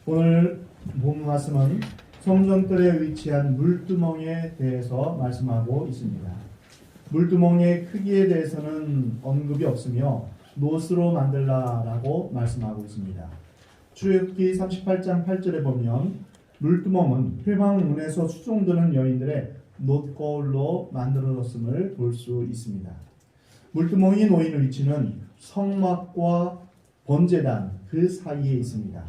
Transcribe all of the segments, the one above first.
오늘 본 말씀은 성전뜰에 위치한 물두멍에 대해서 말씀하고 있습니다. 물두멍의 크기에 대해서는 언급이 없으며 놋으로 만들라라고 말씀하고 있습니다. 출애굽기 38장 8절에 보면 물두멍은 회방문에서 수종드는 여인들의 놋거울로 만들어졌음을 볼 수 있습니다. 물두멍이 놓인 위치는 성막과 번제단 그 사이에 있습니다.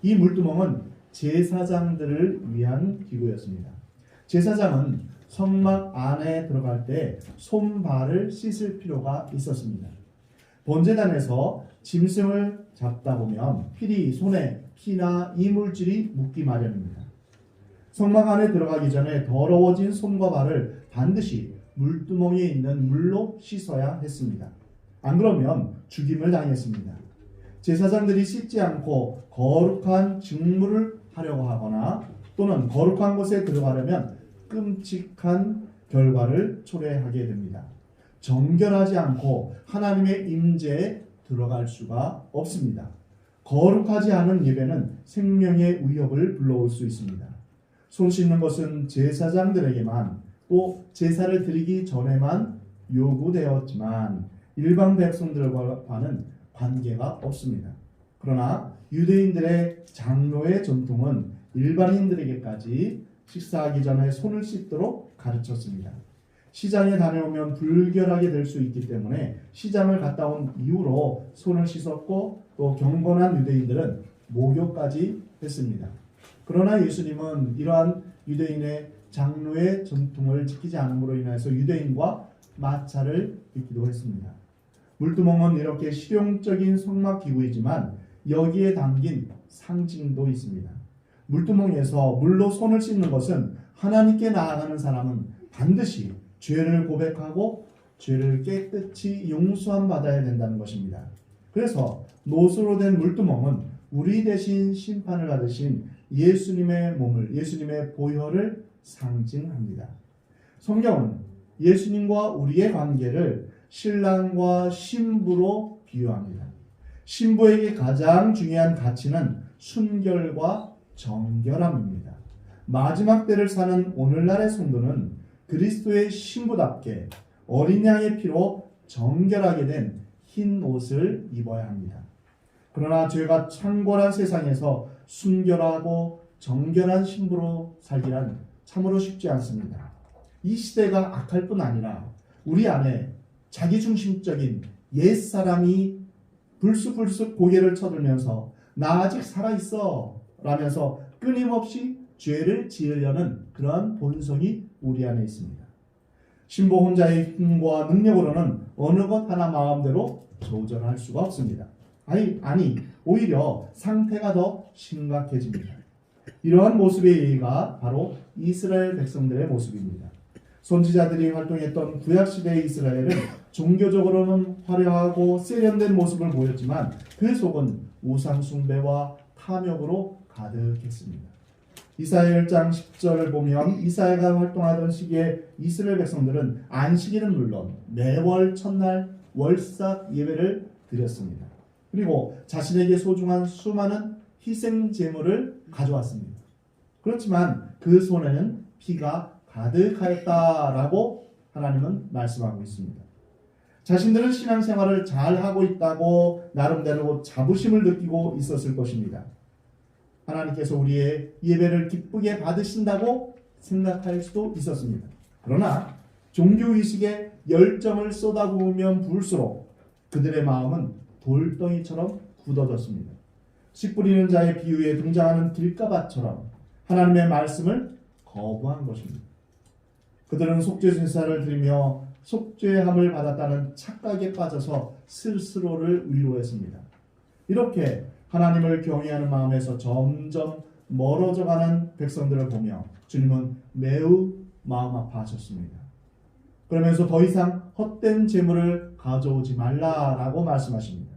이 물두멍은 제사장들을 위한 기구였습니다. 제사장은 성막 안에 들어갈 때 손발을 씻을 필요가 있었습니다. 번제단에서 짐승을 잡다 보면 필히 손에 피나 이물질이 묻기 마련입니다. 성막 안에 들어가기 전에 더러워진 손과 발을 반드시 물두멍에 있는 물로 씻어야 했습니다. 안 그러면 죽임을 당했습니다. 제사장들이 씻지 않고 거룩한 직무를 하려고 하거나 또는 거룩한 곳에 들어가려면 끔찍한 결과를 초래하게 됩니다. 정결하지 않고 하나님의 임재에 들어갈 수가 없습니다. 거룩하지 않은 예배는 생명의 위협을 불러올 수 있습니다. 손 씻는 것은 제사장들에게만 또 제사를 드리기 전에만 요구되었지만 일반 백성들과는 관계가 없습니다. 그러나 유대인들의 장로의 전통은 일반인들에게까지 식사하기 전에 손을 씻도록 가르쳤습니다. 시장에 다녀오면 불결하게 될 수 있기 때문에 시장을 갔다 온 이후로 손을 씻었고 또 경건한 유대인들은 목욕까지 했습니다. 그러나 예수님은 이러한 유대인의 장로의 전통을 지키지 않음으로 인해서 유대인과 마찰을 빚기도 했습니다. 물두멍은 이렇게 실용적인 성막 기구이지만 여기에 담긴 상징도 있습니다. 물두멍에서 물로 손을 씻는 것은 하나님께 나아가는 사람은 반드시 죄를 고백하고 죄를 깨끗이 용서함 받아야 된다는 것입니다. 그래서 놋으로 된 물두멍은 우리 대신 심판을 받으신 예수님의 몸을, 예수님의 보혈을 상징합니다. 성경은 예수님과 우리의 관계를 신랑과 신부로 비유합니다. 신부에게 가장 중요한 가치는 순결과 정결함입니다. 마지막 때를 사는 오늘날의 성도는 그리스도의 신부답게 어린 양의 피로 정결하게 된 흰 옷을 입어야 합니다. 그러나 죄가 창궐한 세상에서 순결하고 정결한 신부로 살기란 참으로 쉽지 않습니다. 이 시대가 악할 뿐 아니라 우리 안에 자기중심적인 옛사람이 불쑥불쑥 고개를 쳐들면서 나 아직 살아있어 라면서 끊임없이 죄를 지으려는 그러한 본성이 우리 안에 있습니다. 신부 혼자의 힘과 능력으로는 어느 것 하나 마음대로 조절할 수가 없습니다. 아니 오히려 상태가 더 심각해집니다. 이러한 모습의 예가 바로 이스라엘 백성들의 모습입니다. 선지자들이 활동했던 구약시대의 이스라엘은 종교적으로는 화려하고 세련된 모습을 보였지만 그 속은 우상숭배와 탐욕으로 가득했습니다. 이사야 1장 10절을 보면 이사야가 활동하던 시기에 이스라엘 백성들은 안식일은 물론 매월 첫날 월삭 예배를 드렸습니다. 그리고 자신에게 소중한 수많은 희생 제물을 가져왔습니다. 그렇지만 그 손에는 피가 가득하였다라고 하나님은 말씀하고 있습니다. 자신들은 신앙생활을 잘하고 있다고 나름대로 자부심을 느끼고 있었을 것입니다. 하나님께서 우리의 예배를 기쁘게 받으신다고 생각할 수도 있었습니다. 그러나 종교의식에 열정을 쏟아부으면 부을수록 그들의 마음은 돌덩이처럼 굳어졌습니다. 씨 뿌리는 자의 비유에 등장하는 길가밭처럼 하나님의 말씀을 거부한 것입니다. 그들은 속죄 제사를 드리며 속죄함을 받았다는 착각에 빠져서 스스로를 위로했습니다. 이렇게 하나님을 경외하는 마음에서 점점 멀어져가는 백성들을 보며 주님은 매우 마음 아파하셨습니다. 그러면서 더 이상 헛된 재물을 가져오지 말라라고 말씀하십니다.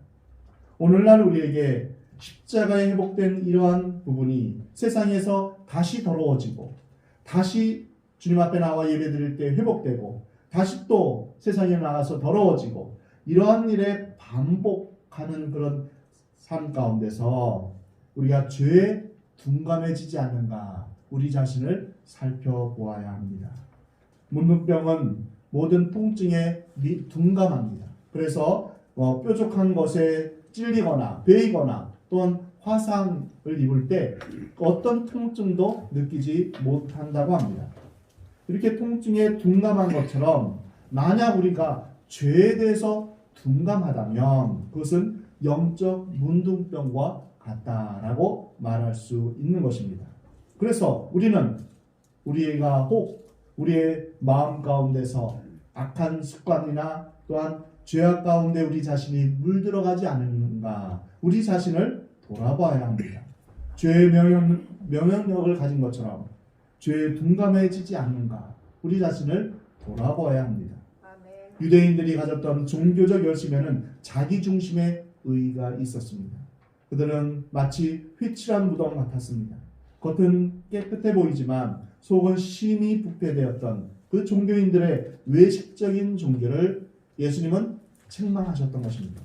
오늘날 우리에게 십자가에 회복된 이러한 부분이 세상에서 다시 더러워지고 다시 주님 앞에 나와 예배드릴 때 회복되고 다시 또 세상에 나가서 더러워지고 이러한 일에 반복하는 그런 삶 가운데서 우리가 죄의 둔감해지지 않는가 우리 자신을 살펴보아야 합니다. 문둥병은 모든 통증에 둔감합니다. 그래서 뾰족한 것에 찔리거나 베이거나 또는 화상을 입을 때 어떤 통증도 느끼지 못한다고 합니다. 이렇게 통증에 둔감한 것처럼 만약 우리가 죄에 대해서 둔감하다면 그것은 영적 문둥병과 같다라고 말할 수 있는 것입니다. 그래서 우리는 우리가 혹 우리의 마음 가운데서 악한 습관이나 또한 죄악 가운데 우리 자신이 물들어가지 않는가 우리 자신을 돌아봐야 합니다. 죄의 면역력을 가진 것처럼 죄에 둔감해지지 않는가 우리 자신을 돌아봐야 합니다. 유대인들이 가졌던 종교적 열심에는 자기 중심의 의의가 있었습니다. 그들은 마치 휘칠한 무덤 같았습니다. 겉은 깨끗해 보이지만 속은 심히 부패되었던 그 종교인들의 외식적인 종교를 예수님은 책망하셨던 것입니다.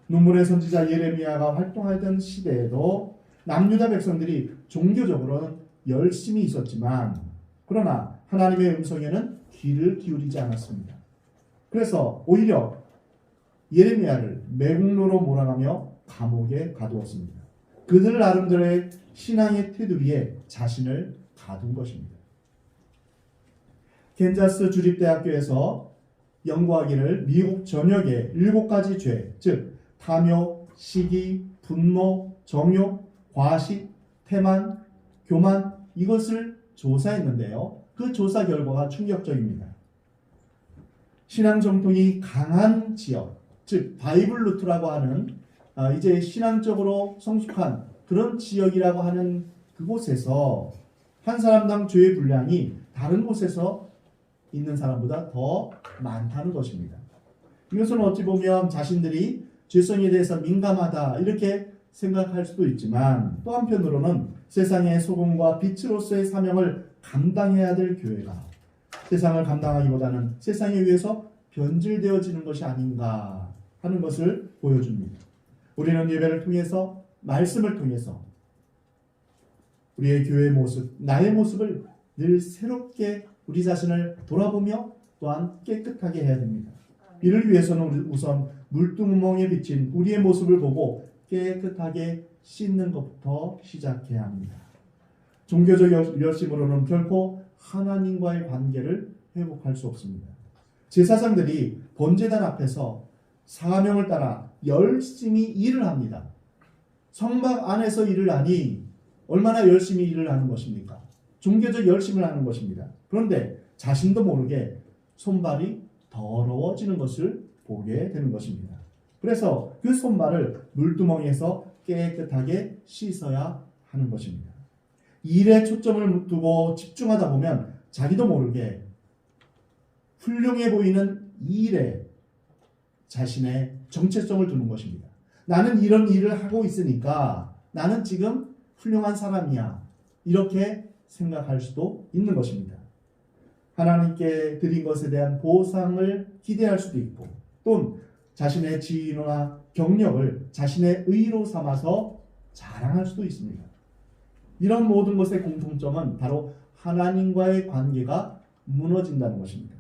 눈물의 선지자 예레미야가 활동하던 시대에도 남유다 백성들이 종교적으로는 열심히 있었지만 그러나 하나님의 음성에는 귀를 기울이지 않았습니다. 그래서 오히려 예레미야를 매국노로 몰아가며 감옥에 가두었습니다. 그들 나름대로의 신앙의 테두리에 자신을 가둔 것입니다. 캔자스 주립대학교에서 연구하기를 미국 전역의 7가지 죄, 즉 탐욕, 시기, 분노, 정욕, 과식, 태만, 교만 이것을 조사했는데요. 그 조사 결과가 충격적입니다. 신앙 정통이 강한 지역, 즉 바이블 루트라고 하는 이제 신앙적으로 성숙한 그런 지역이라고 하는 그곳에서 한 사람당 죄의 분량이 다른 곳에서 있는 사람보다 더 많다는 것입니다. 이것은 어찌 보면 자신들이 죄성에 대해서 민감하다 이렇게 생각할 수도 있지만 또 한편으로는 세상의 소금과 빛으로서의 사명을 감당해야 될 교회가 세상을 감당하기보다는 세상에 의해서 변질되어지는 것이 아닌가 하는 것을 보여줍니다. 우리는 예배를 통해서 말씀을 통해서 우리의 교회의 모습, 나의 모습을 늘 새롭게 우리 자신을 돌아보며 또한 깨끗하게 해야 됩니다. 이를 위해서는 우선 물두구멍에 비친 우리의 모습을 보고 깨끗하게 씻는 것부터 시작해야 합니다. 종교적 열심으로는 결코 하나님과의 관계를 회복할 수 없습니다. 제사장들이 번제단 앞에서 사명을 따라 열심히 일을 합니다. 성막 안에서 일을 하니 얼마나 열심히 일을 하는 것입니까? 종교적 열심을 하는 것입니다. 그런데 자신도 모르게 손발이 더러워지는 것을 보게 되는 것입니다. 그래서 그 손발을 물두멍에서 깨끗하게 씻어야 하는 것입니다. 일에 초점을 두고 집중하다 보면 자기도 모르게 훌륭해 보이는 일에 자신의 정체성을 두는 것입니다. 나는 이런 일을 하고 있으니까 나는 지금 훌륭한 사람이야. 이렇게 생각할 수도 있는 것입니다. 하나님께 드린 것에 대한 보상을 기대할 수도 있고 또는 자신의 지위나 경력을 자신의 의로 삼아서 자랑할 수도 있습니다. 이런 모든 것의 공통점은 바로 하나님과의 관계가 무너진다는 것입니다.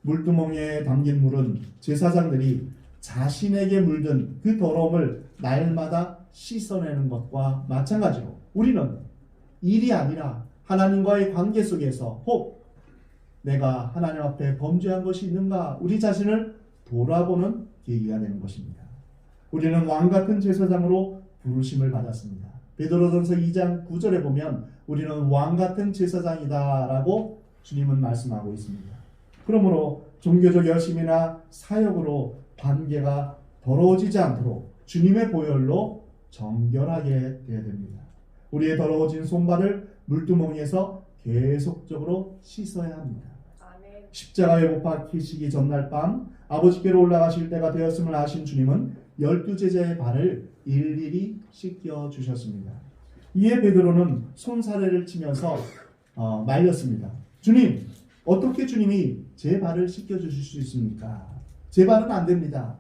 물두멍에 담긴 물은 제사장들이 자신에게 물든 그 더러움을 날마다 씻어내는 것과 마찬가지로 우리는 일이 아니라 하나님과의 관계 속에서 혹 내가 하나님 앞에 범죄한 것이 있는가 우리 자신을 돌아보는 계기가 되는 것입니다. 우리는 왕같은 제사장으로 부르심을 받았습니다. 베드로전서 2장 9절에 보면 우리는 왕같은 제사장이다라고 주님은 말씀하고 있습니다. 그러므로 종교적 열심이나 사역으로 관계가 더러워지지 않도록 주님의 보혈로 정결하게 되어야 됩니다. 우리의 더러워진 손발을 물두멍에서 계속적으로 씻어야 합니다. 아멘. 십자가에 못 박히시기 전날 밤 아버지께로 올라가실 때가 되었음을 아신 주님은 12제자의 발을 일일이 씻겨 주셨습니다. 이에 베드로는 손사래를 치면서 말렸습니다. 주님, 어떻게 주님이 제 발을 씻겨 주실 수 있습니까? 제 발은 안 됩니다.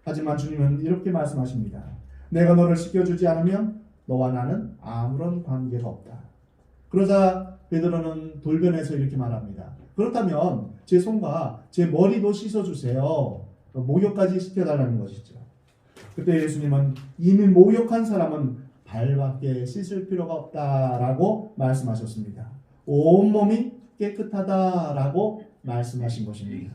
하지만 주님은 이렇게 말씀하십니다. 내가 너를 씻겨 주지 않으면 너와 나는 아무런 관계가 없다. 그러자 베드로는 돌변해서 이렇게 말합니다. 그렇다면 제 손과 제 머리도 씻어주세요. 목욕까지 시켜달라는 것이죠. 그때 예수님은 이미 목욕한 사람은 발밖에 씻을 필요가 없다라고 말씀하셨습니다. 온몸이 깨끗하다라고 말씀하신 것입니다.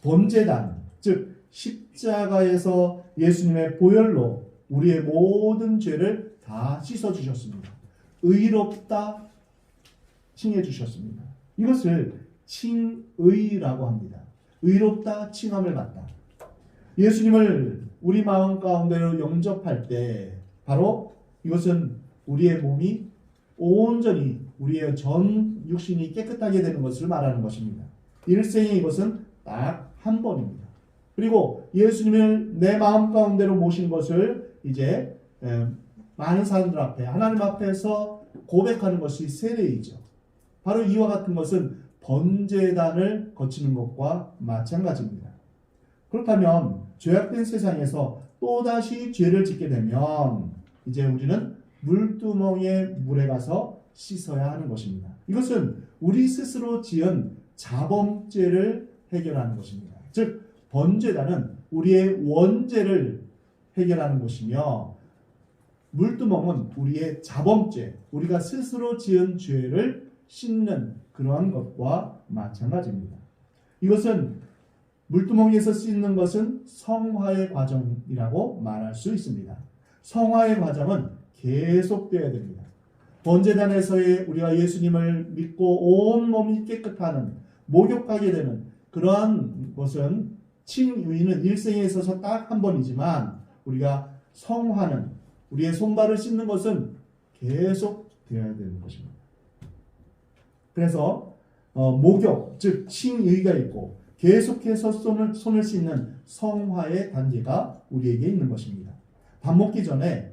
번제단, 즉 십자가에서 예수님의 보혈로 우리의 모든 죄를 다 씻어주셨습니다. 의롭다 칭해주셨습니다. 이것을 칭의라고 합니다. 의롭다 칭함을 받다. 예수님을 우리 마음 가운데로 영접할 때 바로 이것은 우리의 몸이 온전히 우리의 전 육신이 깨끗하게 되는 것을 말하는 것입니다. 일생에 이것은 딱 한 번입니다. 그리고 예수님을 내 마음 가운데로 모신 것을 이제 많은 사람들 앞에 하나님 앞에서 고백하는 것이 세례이죠. 바로 이와 같은 것은 번제단을 거치는 것과 마찬가지입니다. 그렇다면 죄악된 세상에서 또다시 죄를 짓게 되면 이제 우리는 물두멍에 물에 가서 씻어야 하는 것입니다. 이것은 우리 스스로 지은 자범죄를 해결하는 것입니다. 즉 번제단은 우리의 원죄를 해결하는 것이며 물두멍은 우리의 자범죄, 우리가 스스로 지은 죄를 씻는 그러한 것과 마찬가지입니다. 이것은 물두멍에서 씻는 것은 성화의 과정이라고 말할 수 있습니다. 성화의 과정은 계속되어야 됩니다. 번제단에서의 우리가 예수님을 믿고 온몸이 깨끗하는 목욕하게 되는 그러한 것은 칭의는 일생에 있어서 딱 한 번이지만 우리가 성화는 우리의 손발을 씻는 것은 계속 되어야 되는 것입니다. 그래서 목욕 즉 칭의가 있고 계속해서 손을 씻는 성화의 단계가 우리에게 있는 것입니다. 밥 먹기 전에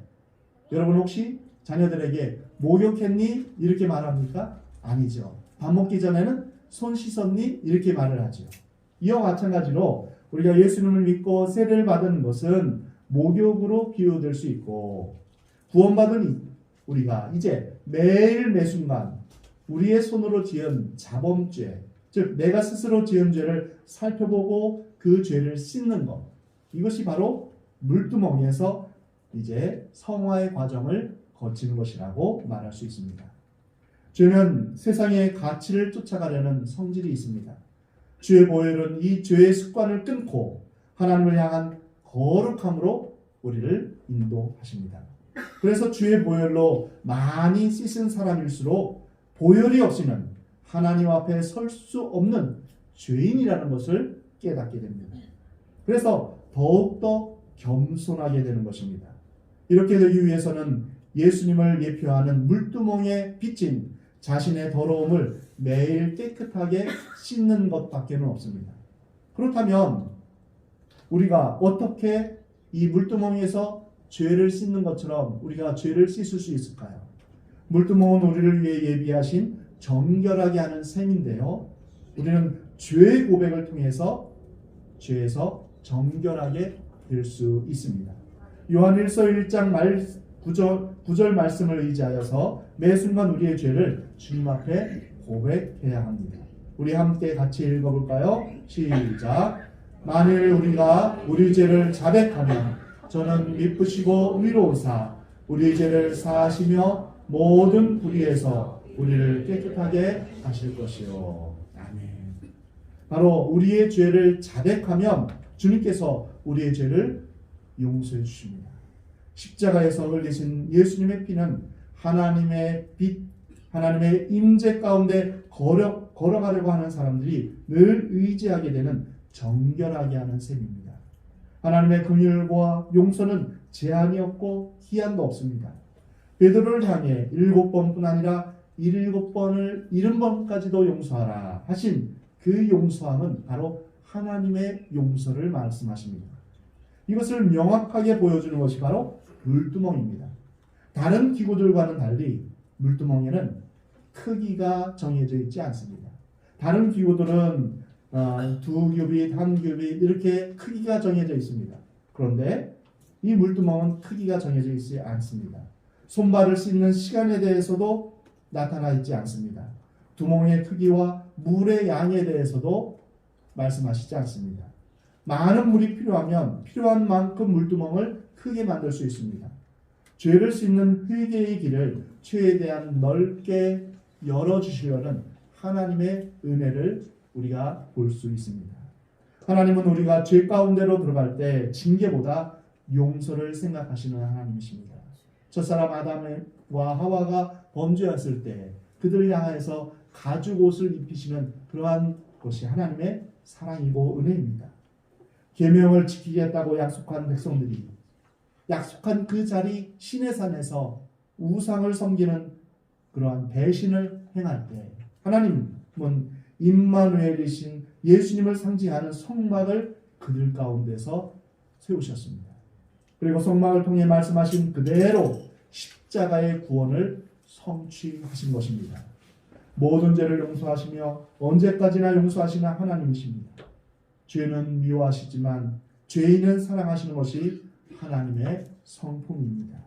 여러분 혹시 자녀들에게 목욕했니? 이렇게 말합니까? 아니죠. 밥 먹기 전에는 손 씻었니? 이렇게 말을 하죠. 이와 마찬가지로 우리가 예수님을 믿고 세례를 받은 것은 목욕으로 비유될 수 있고 구원받은 우리가 이제 매일 매순간 우리의 손으로 지은 자범죄 즉 내가 스스로 지은 죄를 살펴보고 그 죄를 씻는 것 이것이 바로 물두멍에서 이제 성화의 과정을 거치는 것이라고 말할 수 있습니다. 죄는 세상의 가치를 쫓아가려는 성질이 있습니다. 주의 보혈은 이 죄의 습관을 끊고 하나님을 향한 거룩함으로 우리를 인도하십니다. 그래서 주의 보혈로 많이 씻은 사람일수록 보혈이 없이는 하나님 앞에 설 수 없는 죄인이라는 것을 깨닫게 됩니다. 그래서 더욱더 겸손하게 되는 것입니다. 이렇게 되기 위해서는 예수님을 예표하는 물두멍에 비친 자신의 더러움을 매일 깨끗하게 씻는 것밖에는 없습니다. 그렇다면 우리가 어떻게 이 물두멍에서 죄를 씻는 것처럼 우리가 죄를 씻을 수 있을까요? 물두멍은 우리를 위해 예비하신 정결하게 하는 셈인데요. 우리는 죄의 고백을 통해서 죄에서 정결하게 될 수 있습니다. 요한일서 1장 9절 말씀을 의지하여서 매 순간 우리의 죄를 주님 앞에 고백해야 합니다. 우리 함께 같이 읽어볼까요? 시작. 만일 우리가 우리 죄를 자백하면 저는 미쁘시고 의로우사 우리 죄를 사하시며 모든 불의에서 우리를 깨끗하게 하실 것이요. 아멘. 바로 우리의 죄를 자백하면 주님께서 우리의 죄를 용서해 주십니다. 십자가에서 흘리신 예수님의 피는 하나님의 빛, 하나님의 임재 가운데 걸어가려고 하는 사람들이 늘 의지하게 되는 정결하게 하는 셈입니다. 하나님의 긍휼과 용서는 제한이 없고 기한도 없습니다. 베드로를 향해 7번뿐 아니라 7번을 70번까지도 용서하라 하신 그 용서함은 바로 하나님의 용서를 말씀하십니다. 이것을 명확하게 보여주는 것이 바로 물두멍입니다. 다른 기구들과는 달리 물두멍에는 크기가 정해져 있지 않습니다. 다른 기구들은 2규빗, 1규빗 이렇게 크기가 정해져 있습니다. 그런데 이 물두멍은 크기가 정해져 있지 않습니다. 손발을 씻는 시간에 대해서도 나타나 있지 않습니다. 두멍의 크기와 물의 양에 대해서도 말씀하시지 않습니다. 많은 물이 필요하면 필요한 만큼 물두멍을 크게 만들 수 있습니다. 죄를 씻는 회개의 길을 최대한 넓게 열어주시려는 하나님의 은혜를 우리가 볼 수 있습니다. 하나님은 우리가 죄 가운데로 들어갈 때 징계보다 용서를 생각하시는 하나님이십니다. 첫사람 아담과 하와가 범죄했을 때 그들을 향해서 가죽 옷을 입히시는 그러한 것이 하나님의 사랑이고 은혜입니다. 계명을 지키겠다고 약속한 백성들이 약속한 그 자리 시내산에서 우상을 섬기는 그러한 배신을 행할 때 하나님은 임마누엘이신 예수님을 상징하는 성막을 그들 가운데서 세우셨습니다. 그리고 성막을 통해 말씀하신 그대로 십자가의 구원을 성취하신 것입니다. 모든 죄를 용서하시며 언제까지나 용서하시는 하나님이십니다. 죄는 미워하시지만 죄인은 사랑하시는 것이 하나님의 성품입니다.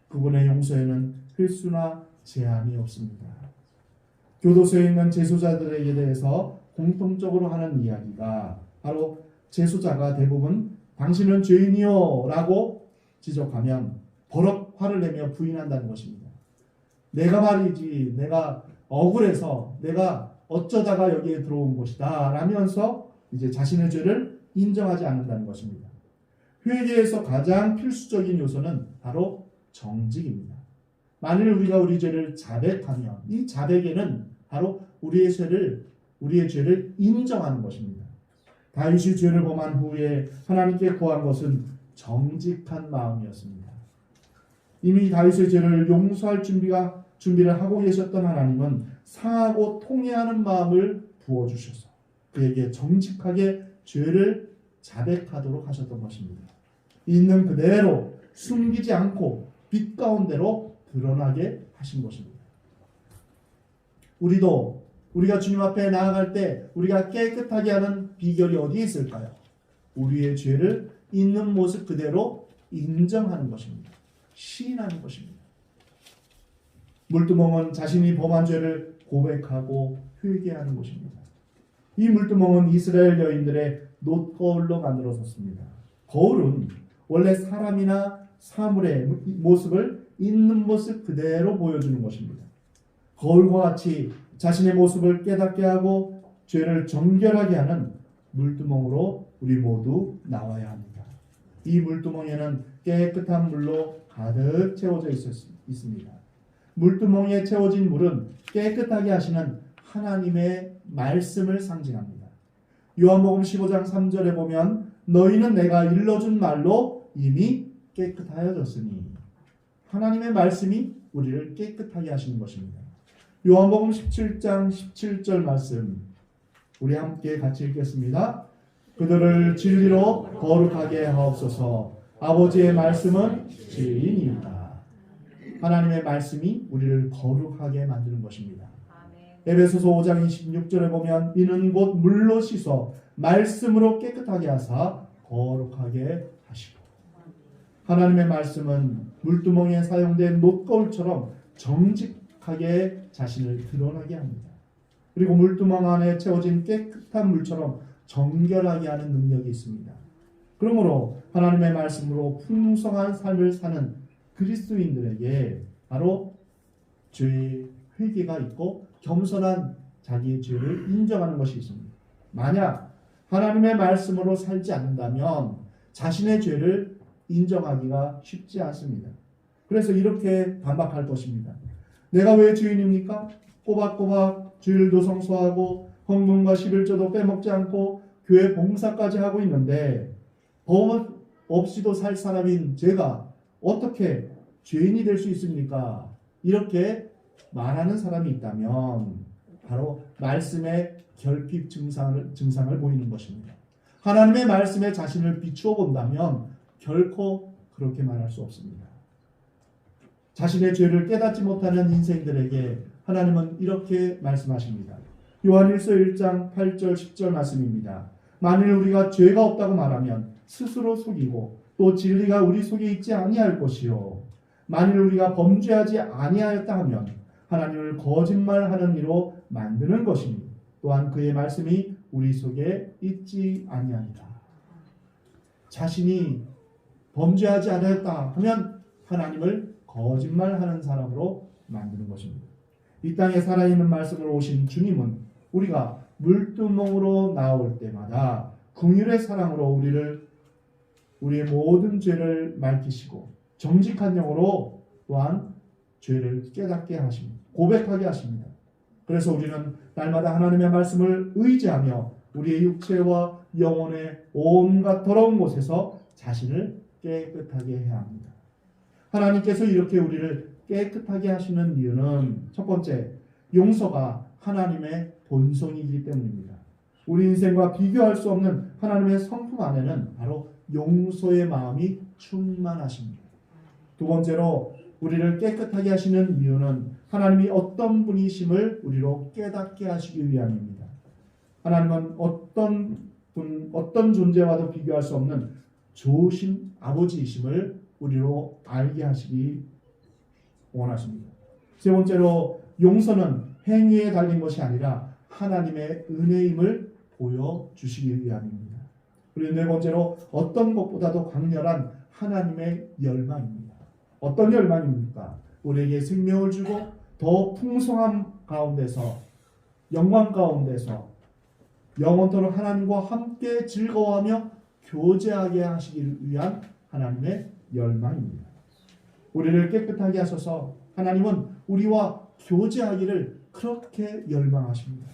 그분의 용서에는 필수나 제한이 없습니다. 교도소에 있는 재소자들에게 대해서 공통적으로 하는 이야기가 바로 재소자가 대부분 당신은 죄인이요 라고 지적하면 버럭 화를 내며 부인한다는 것입니다. 내가 말이지 내가 억울해서 내가 어쩌다가 여기에 들어온 것이다 라면서 이제 자신의 죄를 인정하지 않는다는 것입니다. 회개에서 가장 필수적인 요소는 바로 정직입니다. 만일 우리가 우리 죄를 자백하면 이 자백에는 바로 우리의 죄를 인정하는 것입니다. 다윗이 죄를 범한 후에 하나님께 구한 것은 정직한 마음이었습니다. 이미 다윗의 죄를 용서할 준비를 하고 계셨던 하나님은 상하고 통회하는 마음을 부어주셔서 그에게 정직하게 죄를 자백하도록 하셨던 것입니다. 있는 그대로 숨기지 않고 빛 가운데로 드러나게 하신 것입니다. 우리가 주님 앞에 나아갈 때 우리가 깨끗하게 하는 비결이 어디에 있을까요? 우리의 죄를 있는 모습 그대로 인정하는 것입니다. 시인하는 것입니다. 물두멍은 자신이 범한 죄를 고백하고 회개하는 것입니다. 이 물두멍은 이스라엘 여인들의 놋거울로 만들어졌습니다. 거울은 원래 사람이나 사물의 모습을 있는 모습 그대로 보여주는 것입니다. 거울과 같이 자신의 모습을 깨닫게 하고 죄를 정결하게 하는 물두멍으로 우리 모두 나와야 합니다. 이 물두멍에는 깨끗한 물로 가득 채워져 있습니다. 물두멍에 채워진 물은 깨끗하게 하시는 하나님의 말씀을 상징합니다. 요한복음 15장 3절에 보면 너희는 내가 일러준 말로 이미 깨끗하여졌으니 하나님의 말씀이 우리를 깨끗하게 하시는 것입니다. 요한복음 17장 17절 말씀 우리 함께 같이 읽겠습니다. 그들을 진리로 거룩하게 하옵소서. 아버지의 말씀은 진리입니다. 하나님의 말씀이 우리를 거룩하게 만드는 것입니다. 에베소서 5장 26절에 보면 이는 곧 물로 씻어 말씀으로 깨끗하게 하사 거룩하게 하시고 하나님의 말씀은 물두멍에 사용된 놋거울처럼 정직하게 자신을 드러나게 합니다. 그리고 물두멍 안에 채워진 깨끗한 물처럼 정결하게 하는 능력이 있습니다. 그러므로 하나님의 말씀으로 풍성한 삶을 사는 그리스도인들에게 바로 죄의 회개가 있고 겸손한 자기의 죄를 인정하는 것이 있습니다. 만약 하나님의 말씀으로 살지 않는다면 자신의 죄를 인정하기가 쉽지 않습니다. 그래서 이렇게 반박할 것입니다. 내가 왜 죄인입니까? 꼬박꼬박 주일도 성수하고 헌금과 11조도 빼먹지 않고 교회 봉사까지 하고 있는데 법 없이도 살 사람인 제가 어떻게 죄인이 될 수 있습니까? 이렇게 말하는 사람이 있다면 바로 말씀의 결핍 증상을 보이는 것입니다. 하나님의 말씀에 자신을 비추어 본다면 결코 그렇게 말할 수 없습니다. 자신의 죄를 깨닫지 못하는 인생들에게 하나님은 이렇게 말씀하십니다. 요한일서 1장 8절 10절 말씀입니다. 만일 우리가 죄가 없다고 말하면 스스로 속이고 또 진리가 우리 속에 있지 아니할 것이요 만일 우리가 범죄하지 아니하였다 하면 하나님을 거짓말하는 이로 만드는 것이니 또한 그의 말씀이 우리 속에 있지 아니하니라. 자신이 범죄하지 않았다 하면 하나님을 거짓말하는 사람으로 만드는 것입니다. 이 땅에 살아있는 말씀으로 오신 주님은 우리가 물두멍으로 나올 때마다 긍휼의 사랑으로 우리의 모든 죄를 맑히시고 정직한 영으로 또한 죄를 깨닫게 하십니다. 고백하게 하십니다. 그래서 우리는 날마다 하나님의 말씀을 의지하며 우리의 육체와 영혼의 온갖 더러운 곳에서 자신을 깨끗하게 해야 합니다. 하나님께서 이렇게 우리를 깨끗하게 하시는 이유는 첫 번째, 용서가 하나님의 본성이기 때문입니다. 우리 인생과 비교할 수 없는 하나님의 성품 안에는 바로 용서의 마음이 충만하십니다. 두 번째로 우리를 깨끗하게 하시는 이유는 하나님이 어떤 분이심을 우리로 깨닫게 하시기 위함입니다. 하나님은 어떤 존재와도 비교할 수 없는 좋으신 아버지이심을 우리로 알게 하시기 원하십니다. 세 번째로 용서는 행위에 달린 것이 아니라 하나님의 은혜임을 보여주시기 위함입니다. 그리고 네 번째로 어떤 것보다도 강렬한 하나님의 열망입니다. 어떤 열망입니까? 우리에게 생명을 주고 더 풍성함 가운데서 영광 가운데서 영원토록 하나님과 함께 즐거워하며 교제하게 하시기 위한 하나님의 열망입니다. 우리를 깨끗하게 하셔서 하나님은 우리와 교제하기를 그렇게 열망하십니다.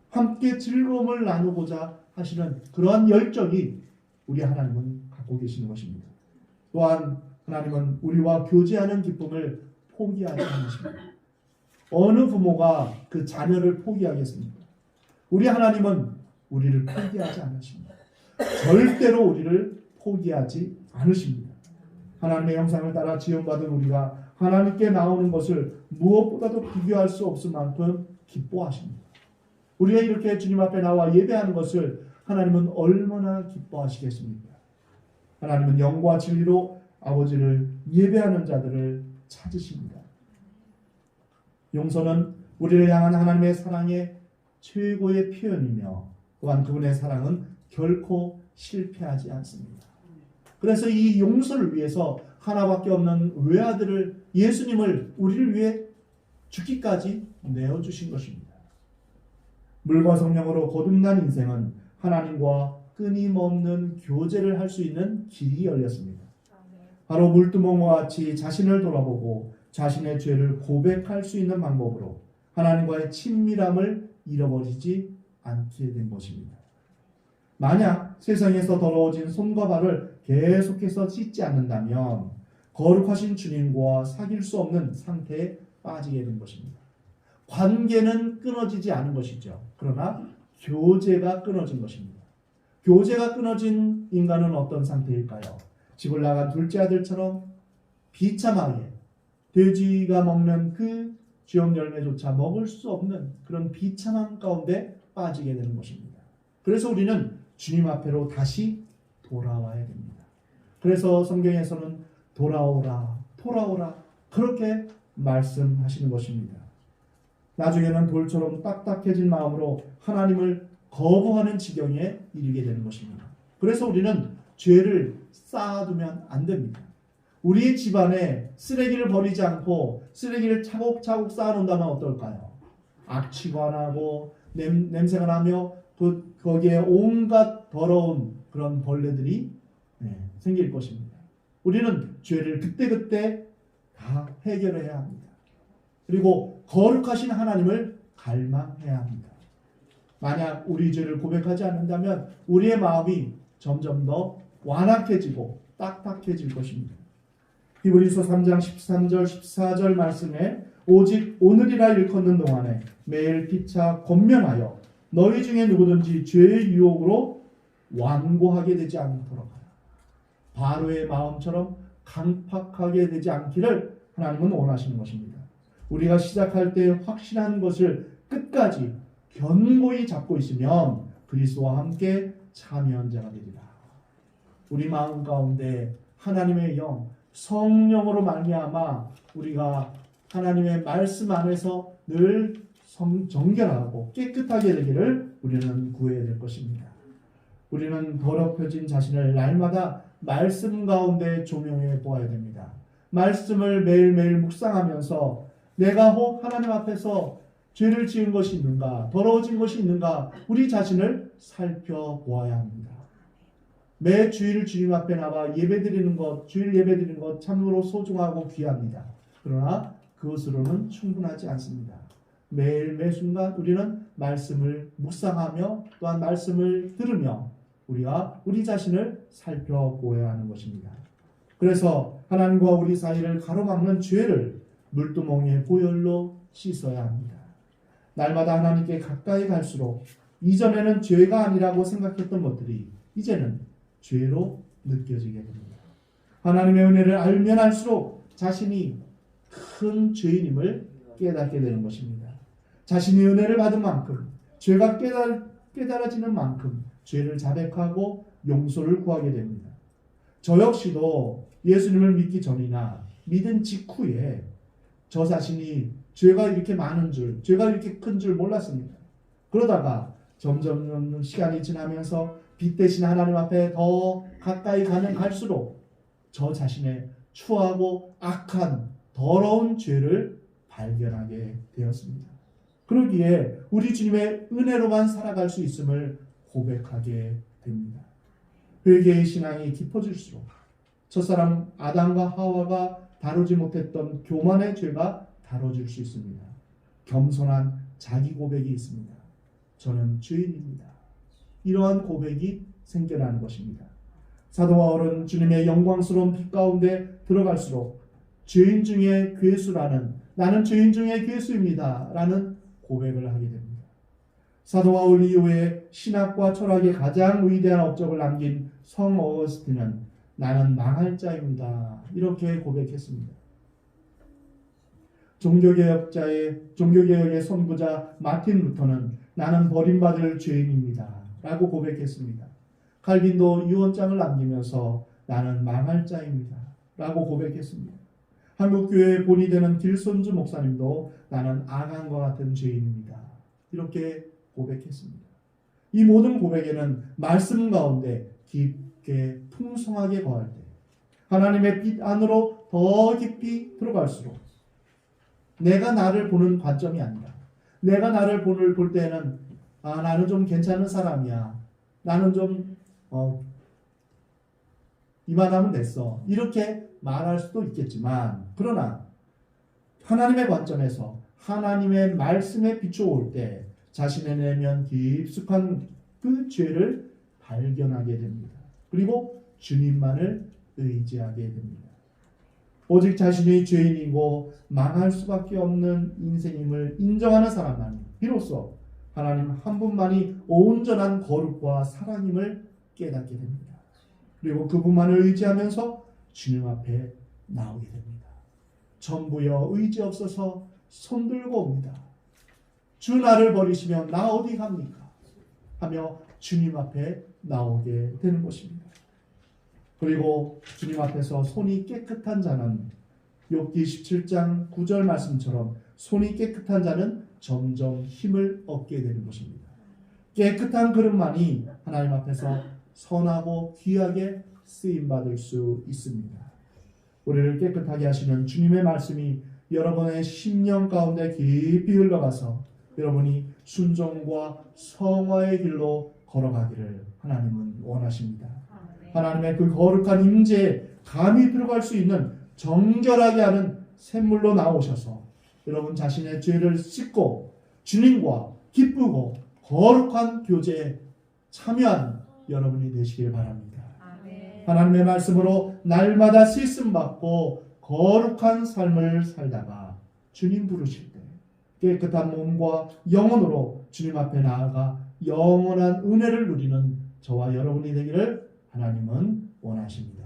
함께 즐거움을 나누고자 하시는 그러한 열정이 우리 하나님은 갖고 계시는 것입니다. 또한 하나님은 우리와 교제하는 기쁨을 포기하지 않으십니다. 어느 부모가 그 자녀를 포기하겠습니까? 우리 하나님은 우리를 포기하지 않으십니다. 절대로 우리를 포기하지 않으십니다. 하나님의 형상을 따라 지음받은 우리가 하나님께 나오는 것을 무엇보다도 비교할 수 없을 만큼 기뻐하십니다. 우리가 이렇게 주님 앞에 나와 예배하는 것을 하나님은 얼마나 기뻐하시겠습니까? 하나님은 영과 진리로 아버지를 예배하는 자들을 찾으십니다. 용서는 우리를 향한 하나님의 사랑의 최고의 표현이며 또한 그분의 사랑은 결코 실패하지 않습니다. 그래서 이 용서를 위해서 하나밖에 없는 외아들을 예수님을 우리를 위해 죽기까지 내어주신 것입니다. 물과 성령으로 거듭난 인생은 하나님과 끊임없는 교제를 할 수 있는 길이 열렸습니다. 바로 물두멍과 같이 자신을 돌아보고 자신의 죄를 고백할 수 있는 방법으로 하나님과의 친밀함을 잃어버리지 않게 된 것입니다. 만약 세상에서 더러워진 손과 발을 계속해서 씻지 않는다면 거룩하신 주님과 사귈 수 없는 상태에 빠지게 된 것입니다. 관계는 끊어지지 않은 것이죠. 그러나 교제가 끊어진 것입니다. 교제가 끊어진 인간은 어떤 상태일까요? 집을 나간 둘째 아들처럼 비참하게 돼지가 먹는 그 쥐엄 열매조차 먹을 수 없는 그런 비참함 가운데 빠지게 되는 것입니다. 그래서 우리는 주님 앞으로 다시 돌아와야 됩니다. 그래서 성경에서는 돌아오라, 돌아오라 그렇게 말씀하시는 것입니다. 나중에는 돌처럼 딱딱해진 마음으로 하나님을 거부하는 지경에 이르게 되는 것입니다. 그래서 우리는 죄를 쌓아두면 안 됩니다. 우리의 집안에 쓰레기를 버리지 않고 쓰레기를 차곡차곡 쌓아놓는다면 어떨까요? 악취가 나고 냄새가 나며 거기에 온갖 더러운 그런 벌레들이 생길 것입니다. 우리는 죄를 그때그때 다 해결해야 합니다. 그리고 거룩하신 하나님을 갈망해야 합니다. 만약 우리 죄를 고백하지 않는다면 우리의 마음이 점점 더 완악해지고 딱딱해질 것입니다. 히브리서 3장 13절 14절 말씀에 오직 오늘이라 일컫는 동안에 매일 피차 권면하여 너희 중에 누구든지 죄의 유혹으로 완고하게 되지 않도록 하라. 바로의 마음처럼 강팍하게 되지 않기를 하나님은 원하시는 것입니다. 우리가 시작할 때 확실한 것을 끝까지 견고히 잡고 있으면 그리스도와 함께 참여한 자가 되리라. 우리 마음 가운데 하나님의 영, 성령으로 말미암아 우리가 하나님의 말씀 안에서 늘 정결하고 깨끗하게 되기를 우리는 구해야 될 것입니다. 우리는 더럽혀진 자신을 날마다 말씀 가운데 조명해 보아야 됩니다. 말씀을 매일매일 묵상하면서 내가 혹 하나님 앞에서 죄를 지은 것이 있는가, 더러워진 것이 있는가, 우리 자신을 살펴보아야 합니다. 매 주일 주님 앞에 나와 예배드리는 것, 주일 예배드리는 것 참으로 소중하고 귀합니다. 그러나 그것으로는 충분하지 않습니다. 매일 매 순간 우리는 말씀을 묵상하며 또한 말씀을 들으며 우리가 우리 자신을 살펴보아야 하는 것입니다. 그래서 하나님과 우리 사이를 가로막는 죄를 물두멍에 보혈로 씻어야 합니다. 날마다 하나님께 가까이 갈수록 이전에는 죄가 아니라고 생각했던 것들이 이제는 죄로 느껴지게 됩니다. 하나님의 은혜를 알면 알수록 자신이 큰 죄인임을 깨닫게 되는 것입니다. 자신이 은혜를 받은 만큼 죄가 깨달아지는 만큼 죄를 자백하고 용서를 구하게 됩니다. 저 역시도 예수님을 믿기 전이나 믿은 직후에 저 자신이 죄가 이렇게 많은 줄, 죄가 이렇게 큰 줄 몰랐습니다. 그러다가 점점 시간이 지나면서 빛 대신 하나님 앞에 더 가까이 가면 갈수록 저 자신의 추하고 악한 더러운 죄를 발견하게 되었습니다. 그러기에 우리 주님의 은혜로만 살아갈 수 있음을 고백하게 됩니다. 회개의 신앙이 깊어질수록 첫사람 아담과 하와가 다루지 못했던 교만의 죄가 다뤄질 수 있습니다. 겸손한 자기 고백이 있습니다. 저는 죄인입니다. 이러한 고백이 생겨나는 것입니다. 사도 바울은 주님의 영광스러운 빛 가운데 들어갈수록 죄인 중에 괴수라는, 나는 죄인 중에 괴수입니다 라는 고백을 하게 됩니다. 사도 바울 이후에 신학과 철학의 가장 위대한 업적을 남긴 성 어거스틴은 나는 망할 자입니다 이렇게 고백했습니다. 종교개혁의 선구자 마틴 루터는 나는 버림받을 죄인입니다 라고 고백했습니다. 칼빈도 유언장을 남기면서 나는 망할 자입니다 라고 고백했습니다. 한국교회의 본이 되는 길손주 목사님도 나는 아간과 같은 죄인입니다 이렇게 고백했습니다. 이 모든 고백에는 말씀 가운데 깊게 풍성하게 거할 때 하나님의 빛 안으로 더 깊이 들어갈수록 내가 나를 보는 관점이 아니라 내가 나를 볼 때는 나는 좀 괜찮은 사람이야. 나는 좀 이만하면 됐어. 이렇게 말할 수도 있겠지만 그러나 하나님의 관점에서 하나님의 말씀에 비추어올 때 자신의 내면 깊숙한 그 죄를 발견하게 됩니다. 그리고 주님만을 의지하게 됩니다. 오직 자신이 죄인이고 망할 수밖에 없는 인생임을 인정하는 사람만이 비로소 하나님 한 분만이 온전한 거룩과 사랑임을 깨닫게 됩니다. 그리고 그분만을 의지하면서 주님 앞에 나오게 됩니다. 전부여 의지 없어서 손들고 옵니다. 주 나를 버리시면 나 어디 갑니까? 하며 주님 앞에 나오게 되는 것입니다. 그리고 주님 앞에서 손이 깨끗한 자는 욥기 17장 9절 말씀처럼 손이 깨끗한 자는 점점 힘을 얻게 되는 것입니다. 깨끗한 그릇만이 하나님 앞에서 선하고 귀하게 쓰임받을 수 있습니다. 우리를 깨끗하게 하시는 주님의 말씀이 여러분의 심령 가운데 깊이 흘러가서 여러분이 순종과 성화의 길로 걸어가기를 하나님은 원하십니다. 하나님의 그 거룩한 임재에 감히 들어갈 수 있는 정결하게 하는 샘물로 나오셔서 여러분 자신의 죄를 씻고 주님과 기쁘고 거룩한 교제에 참여한 여러분이 되시길 바랍니다. 하나님의 말씀으로 날마다 씻음받고 거룩한 삶을 살다가 주님 부르실 때 깨끗한 몸과 영혼으로 주님 앞에 나아가 영원한 은혜를 누리는 저와 여러분이 되기를 하나님은 원하십니다.